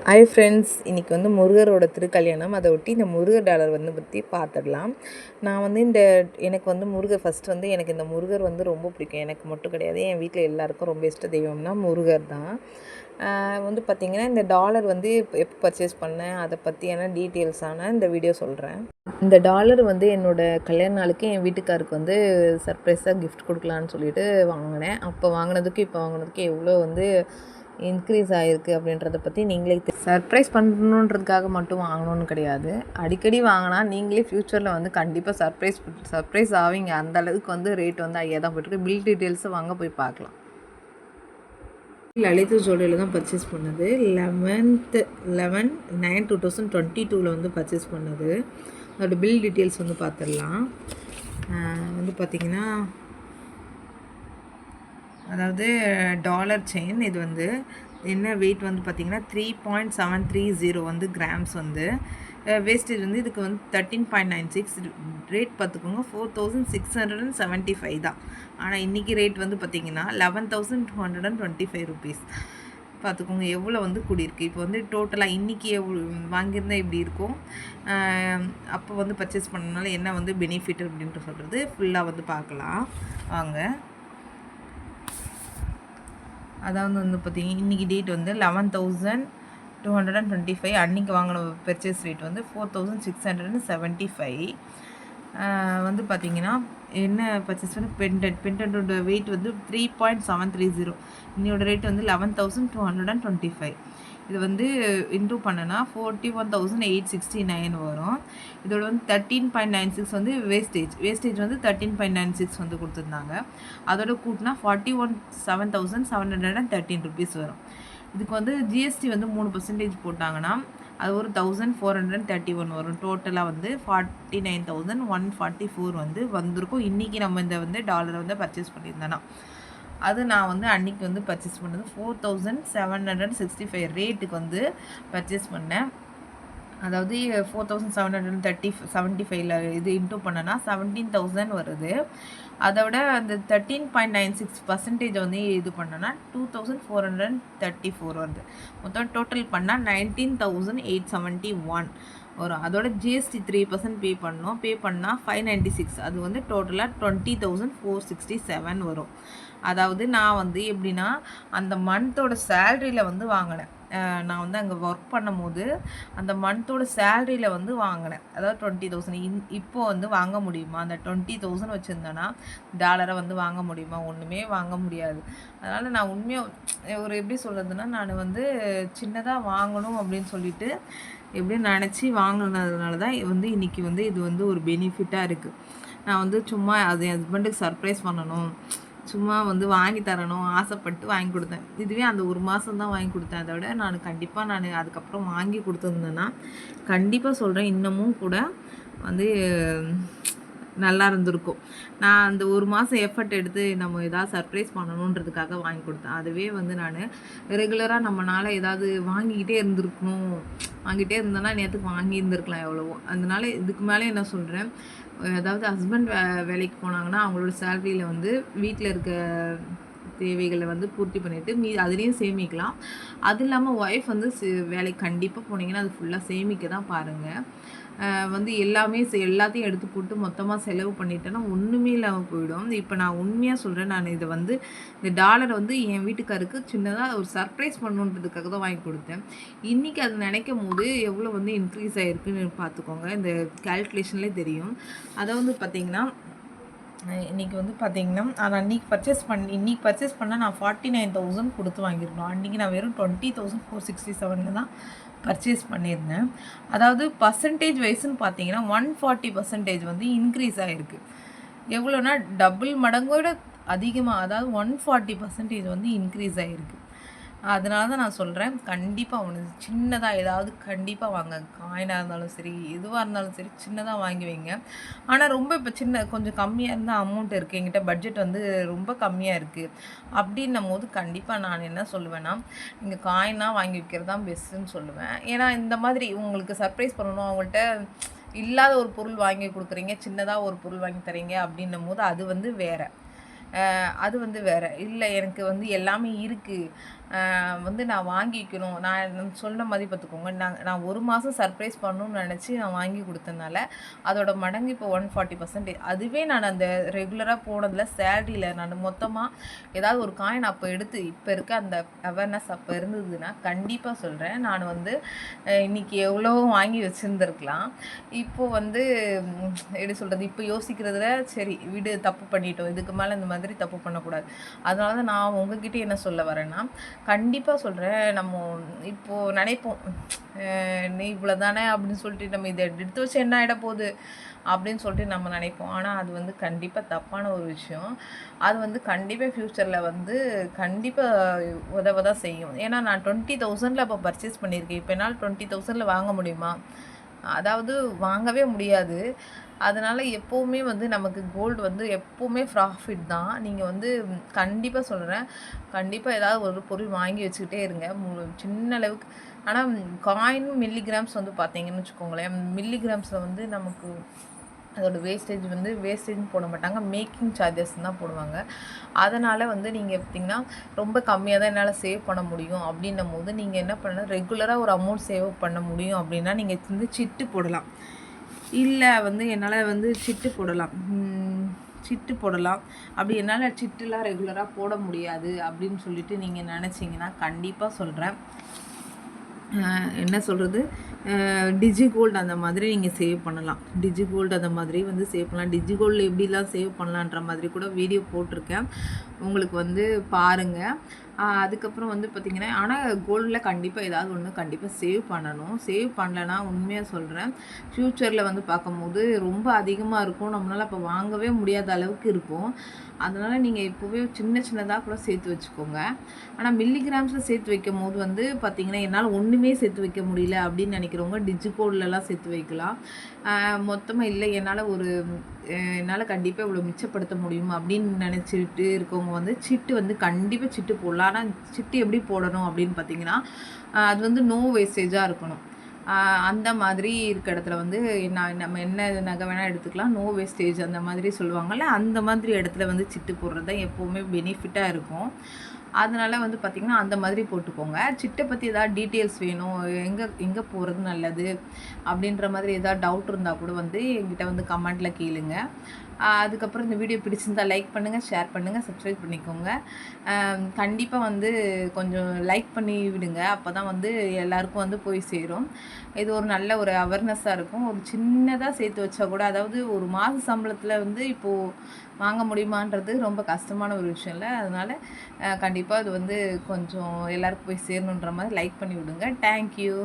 Hi friends, இன்றைக்கி வந்து முருகரோட திருக்கல்யாணம். அதை ஒட்டி இந்த முருகர் டாலர் பற்றி பார்த்துடலாம். நான் வந்து எனக்கு வந்து முருகர் ஃபஸ்ட் வந்து எனக்கு இந்த முருகர் வந்து ரொம்ப பிடிக்கும். எனக்கு மட்டும் கிடையாது, என் வீட்டில் எல்லாருக்கும் ரொம்ப இஷ்ட தெய்வம்னா முருகர் தான். வந்து பார்த்திங்கன்னா இந்த டாலர் வந்து எப்போ பர்ச்சேஸ் பண்ணேன் அதை பற்றியான டீட்டெயில்ஸான இந்த வீடியோ சொல்கிறேன். இந்த டாலர் வந்து என்னோடய கல்யாண நாளுக்கு என் வீட்டுக்காருக்கு வந்து சர்ப்ரைஸாக கிஃப்ட் கொடுக்கலான்னு சொல்லிட்டு வாங்கினேன். அப்போ வாங்கினதுக்கு இப்போ வாங்கினதுக்கு எவ்வளோ வந்து இன்க்ரீஸ் ஆகிருக்கு அப்படின்றத பற்றி நீங்களே சர்ப்ரைஸ் பண்ணணுன்றதுக்காக மட்டும் வாங்கணும்னு கிடையாது. அடிக்கடி வாங்கினா நீங்களே ஃப்யூச்சரில் வந்து கண்டிப்பாக சர்ப்ரைஸ் ஆவீங்க. அந்த அளவுக்கு வந்து ரேட் வந்து ஐயா தான் போயிட்டுருக்கு. பில் டீட்டெயில்ஸை வாங்க போய் பார்க்கலாம். லலிதா ஜுவல்லரியில் தான் பர்ச்சேஸ் பண்ணது. 11/9/2022 வந்து பர்ச்சேஸ் பண்ணது. அதோட பில் டீட்டெயில்ஸ் வந்து பார்த்துடலாம். வந்து பார்த்திங்கன்னா அதாவது டாலர் செயின் இது வந்து என்ன வெயிட் வந்து பார்த்திங்கன்னா 3.730 வந்து கிராம்ஸ் வந்து வேஸ்டேஜ் வந்து இதுக்கு வந்து 13.96 ரேட் பார்த்துக்கோங்க. 4675 தான். ஆனால் இன்றைக்கி ரேட் வந்து பார்த்திங்கன்னா 11,225 ருபீஸ். பார்த்துக்கோங்க எவ்வளோ வந்து கூடியிருக்கு. இப்போ வந்து டோட்டலாக இன்றைக்கி வாங்கியிருந்தால் இப்படி இருக்கும், அப்போ வந்து பர்ச்சேஸ் பண்ணனால என்ன வந்து பெனிஃபிட் அப்படின்ட்டு சொல்கிறது ஃபுல்லாக வந்து பார்க்கலாம் வாங்க. அதாவது வந்து பார்த்திங்கன்னா இன்றைக்கி டேட் வந்து 11,225. அன்றைக்கி வாங்கின பர்ச்சேஸ் ரேட் வந்து 4,675. வந்து பார்த்திங்கன்னா என்ன பர்ச்சேஸ் பண்ணி பெண்டன்ட்டோட வெயிட் வந்து 3.730. இன்னையோட ரேட் வந்து 11,225. இது வந்து இன்டூ பண்ணனா 41,869 வரும். இதோட வந்து 13.96 வந்து வேஸ்டேஜ் வந்து 13.96 வந்து கொடுத்துருந்தாங்க. அதோட கூட்டினா 47,713 ருபீஸ் வரும். இதுக்கு வந்து ஜிஎஸ்டி வந்து 3% போட்டாங்கன்னா அது ஒரு 1,431 வரும். டோட்டலாக வந்து 49,144 வந்து வந்திருக்கும். இன்றைக்கி நம்ம இந்த வந்து டாலரை வந்து பர்ச்சேஸ் பண்ணியிருந்தேன்னா அது நான் வந்து அன்றைக்கி வந்து பர்ச்சேஸ் பண்ணது 4,765 ரேட்டுக்கு வந்து பர்ச்சேஸ் பண்ணேன். அதாவது 4,775 இது இன்டூ பண்ணனா 17,000 வருது. அதோட அந்த 13.96% வந்து இது பண்ணனா 2,434 வருது. மொத்தம் டோட்டல் பண்ணால் 19,871 வரும். அதோட ஜிஎஸ்டி 3% பே பண்ணால் 596. அது வந்து டோட்டலாக 20,467 வரும். அதாவது நான் வந்து எப்படின்னா அந்த மந்த்தோட சேலரியில் வந்து வாங்கினேன். நான் வந்து அங்கே ஒர்க் பண்ணும்போது அந்த மந்த்தோட சேலரியில் வந்து வாங்கினேன். அதாவது 20,000. இப்போது வந்து வாங்க முடியுமா? அந்த 20,000 வச்சுருந்தேன்னா டாலரை வந்து வாங்க முடியுமா? ஒன்றுமே வாங்க முடியாது. அதனால் நான் உண்மையாக ஒரு எப்படி சொல்கிறதுனா நான் வந்து சின்னதாக வாங்கணும் அப்படின்னு சொல்லிட்டு எப்படியும் நினச்சி வாங்கினதுனால தான் வந்து இன்றைக்கி வந்து இது வந்து ஒரு பெனிஃபிட்டாக இருக்குது. நான் வந்து சும்மா அது என் ஹஸ்பண்டுக்கு சர்ப்ரைஸ் பண்ணணும், சும்மா வந்து வாங்கி தரணும் ஆசைப்பட்டு வாங்கி கொடுத்தேன். இதுவே அந்த ஒரு மாதம் தான் வாங்கி கொடுத்தேன். அதை விட நான் அதுக்கப்புறம் வாங்கி கொடுத்துருந்தேன்னா கண்டிப்பாக சொல்கிறேன் இன்னமும் கூட வந்து நல்லா இருந்திருக்கும். நான் அந்த ஒரு மாதம் எஃபர்ட் எடுத்து நம்ம ஏதாவது சர்ப்ரைஸ் பண்ணணுன்றதுக்காக வாங்கி கொடுத்தேன். அதுவே வந்து நான் ரெகுலராக நம்மளால் ஏதாவது வாங்கிக்கிட்டே இருந்தேன்னா நேற்றுக்கு வாங்கி இருந்திருக்கலாம் எவ்வளவோ. அதனால இதுக்கு மேலே என்ன சொல்கிறேன், அதாவது ஹஸ்பண்ட் வேலைக்கு போனாங்கன்னா அவங்களோட சேலரியில் வந்து வீட்டில் இருக்க தேவைகளை வந்து பூர்த்தி பண்ணிவிட்டு அதுலேயும் சேமிக்கலாம். அது இல்லாமல் ஒய்ஃப் வந்து வேலைக்கு கண்டிப்பாக போனீங்கன்னா அது ஃபுல்லாக சேமிக்க தான் பாருங்கள். வந்து எல்லாத்தையும் எடுத்து போட்டு மொத்தமாக செலவு பண்ணிட்டேன்னா ஒன்றுமே இல்லாமல் போயிடும். இப்போ நான் உண்மையாக சொல்கிறேன், நான் இதை வந்து இந்த டாலரை வந்து என் வீட்டுக்காருக்கு சின்னதாக ஒரு சர்ப்ரைஸ் பண்ணணுன்றதுக்காக தான் வாங்கி கொடுத்தேன். இன்றைக்கி அது நினைக்கும் போது எவ்வளோ வந்து இன்க்ரீஸ் ஆகிருக்குன்னு பார்த்துக்கோங்க. இந்த கேல்குலேஷன்லேயே தெரியும். அதை வந்து பார்த்திங்கன்னா இன்றைக்கி வந்து பார்த்திங்கன்னா நான் இன்றைக்கி பர்ச்சேஸ் பண்ணால் நான் 49,000 கொடுத்து வாங்கியிருந்தோம். அன்றைக்கி நான் வெறும் 20,467 தான் பர்ச்சேஸ் பண்ணியிருந்தேன். அதாவது பர்சன்டேஜ் வைஸ்ன்னு பார்த்தீங்கன்னா 140% வந்து இன்க்ரீஸ் ஆகிருக்கு. எவ்வளோனா டபுள் மடங்கோட அதிகமாக, அதாவது 140% வந்து இன்க்ரீஸ் ஆகிருக்கு. அதனால தான் நான் சொல்கிறேன், கண்டிப்பாக ஒன்று சின்னதாக ஏதாவது கண்டிப்பாக வாங்க. காயினாக இருந்தாலும் சரி, எதுவாக இருந்தாலும் சரி சின்னதாக வாங்கி வைங்க. ஆனால் ரொம்ப இப்போ கொஞ்சம் கம்மியாக இருந்தால் அமௌண்ட் இருக்குது, என்கிட்ட பட்ஜெட் வந்து ரொம்ப கம்மியாக இருக்குது அப்படின்னும் போது கண்டிப்பாக நான் என்ன சொல்லுவேன்னா நீங்கள் காயினாக வாங்கி வைக்கிறது தான் பெஸ்ட்டுன்னு சொல்லுவேன். ஏன்னா இந்த மாதிரி உங்களுக்கு சர்ப்ரைஸ் பண்ணணும், அவங்கள்ட்ட இல்லாத ஒரு பொருள் வாங்கி கொடுக்குறீங்க, சின்னதாக ஒரு பொருள் வாங்கி தரீங்க அப்படின்னும் போது அது வந்து வேறு. அது வந்து வேறு இல்லை. எனக்கு வந்து எல்லாமே இருக்குது வந்து நான் வாங்கிக்கணும். நான் சொன்ன மாதிரி பார்த்துக்கோங்க. நான் 1 மாதம் சர்ப்ரைஸ் பண்ணணும்னு நினச்சி நான் வாங்கி கொடுத்தனால, அதோட மடங்கு இப்போ 140%. அதுவே நான் அந்த ரெகுலரா போனதில சேலரியில நான் மொத்தமா ஏதாவது ஒரு காயின் அப்போ எடுத்து இப்போ இருக்க அந்த அவேர்னஸ் அப்போ இருந்ததுன்னா, கண்டிப்பா சொல்றேன். நான் வந்து இன்னைக்கு எவ்வளவோ வாங்கி வச்சிருந்திருக்கலாம். இப்போ வந்து எப்படி சொல்றது? இப்போ யோசிக்கிறதுல சரி விடு தப்பு பண்ணிட்டோம். இதுக்கு மேல இந்த மாதிரி தப்பு பண்ணக்கூடாது. அதனால தான் நான் உங்ககிட்ட என்ன சொல்ல வரேன்னா, கண்டிப்பா சொல்றேன். நம்ம இப்போ நினைப்போம், நீ இவ்வளோ தானே அப்படின்னு சொல்லிட்டு நம்ம இதை எடுத்து வச்சு என்ன ஆகிட போகுது அப்படின்னு சொல்லிட்டு நம்ம நினைப்போம். ஆனால் அது வந்து கண்டிப்பாக தப்பான ஒரு விஷயம். அது வந்து கண்டிப்பாக ஃப்யூச்சரில் வந்து கண்டிப்பாக உதவ தான் செய்யும். ஏன்னா நான் 20,000ல் அப்போ பர்ச்சேஸ் பண்ணியிருக்கேன். இப்போ என்னால் 20,000ல் வாங்க முடியுமா? அதாவது வாங்கவே முடியாது. அதனால் எப்போவுமே வந்து நமக்கு கோல்டு வந்து எப்போவுமே ப்ராஃபிட் தான். நீங்கள் வந்து கண்டிப்பாக சொல்கிறேன், கண்டிப்பாக ஏதாவது ஒரு பொருள் வாங்கி வச்சுக்கிட்டே இருங்க. சின்ன அளவுக்கு. ஆனால் காயின் மில்லிகிராம்ஸ் வந்து பார்த்தீங்கன்னு வச்சுக்கோங்களேன், மில்லிகிராம்ஸில் வந்து நமக்கு அதோட வேஸ்டேஜ் வந்து வேஸ்டேஜ்னு போட மாட்டாங்க, மேக்கிங் சார்ஜஸ் தான் போடுவாங்க. அதனால் வந்து நீங்கள் பார்த்தீங்கன்னா ரொம்ப கம்மியாக தான் என்னால் சேவ் பண்ண முடியும் அப்படின்னும் போது நீங்கள் என்ன பண்ணலாம், ரெகுலராக ஒரு அமௌண்ட் சேவ் பண்ண முடியும் அப்படின்னா நீங்கள் வந்து சிட்டு போடலாம். இல்லை வந்து என்னால் வந்து சிட்டு போடலாம் சிட்டு போடலாம். அப்படி என்னால் சிட்டுலாம் ரெகுலராக போட முடியாது அப்படின்னு சொல்லிட்டு நீங்கள் நினச்சிங்கன்னா கண்டிப்பாக சொல்கிறேன், என்ன சொல்கிறது, டிஜிகோல்டு அந்த மாதிரி நீங்கள் சேவ் பண்ணலாம். டிஜிகோல்டு அந்த மாதிரி வந்து சேவ் பண்ணலாம். டிஜிகோல்டு எப்படிலாம் சேவ் பண்ணலான்ற மாதிரி கூட வீடியோ போட்டிருக்கேன், உங்களுக்கு வந்து பாருங்கள். அதுக்கப்புறம் வந்து பார்த்திங்கன்னா, ஆனால் கோல்டில் கண்டிப்பாக ஏதாவது ஒன்று கண்டிப்பாக சேவ் பண்ணணும். சேவ் பண்ணலைன்னா உண்மையாக சொல்கிறேன், ஃப்யூச்சரில் வந்து பார்க்கும்போது ரொம்ப அதிகமாக இருக்கும், நம்மளால் அப்போ வாங்கவே முடியாத அளவுக்கு இருக்கும். அதனால் நீங்கள் இப்போவே சின்ன சின்னதாக கூட சேர்த்து வச்சுக்கோங்க. ஆனால் மில்லிகிராம்ஸில் சேர்த்து வைக்கும் போது வந்து பார்த்திங்கன்னா, என்னால் ஒன்றுமே சேர்த்து வைக்க முடியல அப்படின்னு நினைக்கிறவங்க டிஜிகோல்டெலாம் சேர்த்து வைக்கலாம். மொத்தமாக இல்லை என்னால் கண்டிப்பாக இவ்வளோ மிச்சப்படுத்த முடியும் அப்படின்னு நினச்சிட்டு இருக்கவங்க வந்து சிட்டு வந்து கண்டிப்பாக சிட்டு போடலாம். ஆனால் சிட்டு எப்படி போடணும் அப்படின்னு பார்த்தீங்கன்னா, அது வந்து நோ வேஸ்டேஜாக இருக்கணும். அந்த மாதிரி இருக்க இடத்துல வந்து நம்ம என்ன நகை வேணால் எடுத்துக்கலாம், நோ வேஸ்டேஜ் அந்த மாதிரி சொல்லுவாங்கள்ல, அந்த மாதிரி இடத்துல வந்து சிட்டு போடுறது தான் எப்போவுமே பெனிஃபிட்டாக இருக்கும். அதனால் வந்து பார்த்திங்கன்னா அந்த மாதிரி போட்டுக்கோங்க. சிட்டை பற்றி ஏதாவது டீட்டெயில்ஸ் வேணும், எங்கே போகிறது நல்லது அப்படின்ற மாதிரி ஏதாவது டவுட் இருந்தால் கூட வந்து என்கிட்ட வந்து கமெண்ட்டில் கேளுங்க. அதுக்கப்புறம் இந்த வீடியோ பிடிச்சிருந்தால் லைக் பண்ணுங்கள், ஷேர் பண்ணுங்கள், சப்ஸ்கிரைப் பண்ணிக்கோங்க. கண்டிப்பாக வந்து கொஞ்சம் லைக் பண்ணி விடுங்க, அப்போ தான் வந்து எல்லாருக்கும் வந்து போய் சேரும். இது ஒரு நல்ல ஒரு அவேர்னஸாக இருக்கும். ஒரு சின்னதாக சேர்த்து வச்சா கூட, அதாவது ஒரு மாத சம்பளத்தில் வந்து இப்போது வாங்க முடியுமான்றது ரொம்ப கஷ்டமான ஒரு விஷயம் இல்லை. அதனால் கண்டிப்பாக அது வந்து கொஞ்சம் எல்லாருக்கும் போய் சேரணுன்ற மாதிரி லைக் பண்ணி விடுங்க. தேங்க்யூ.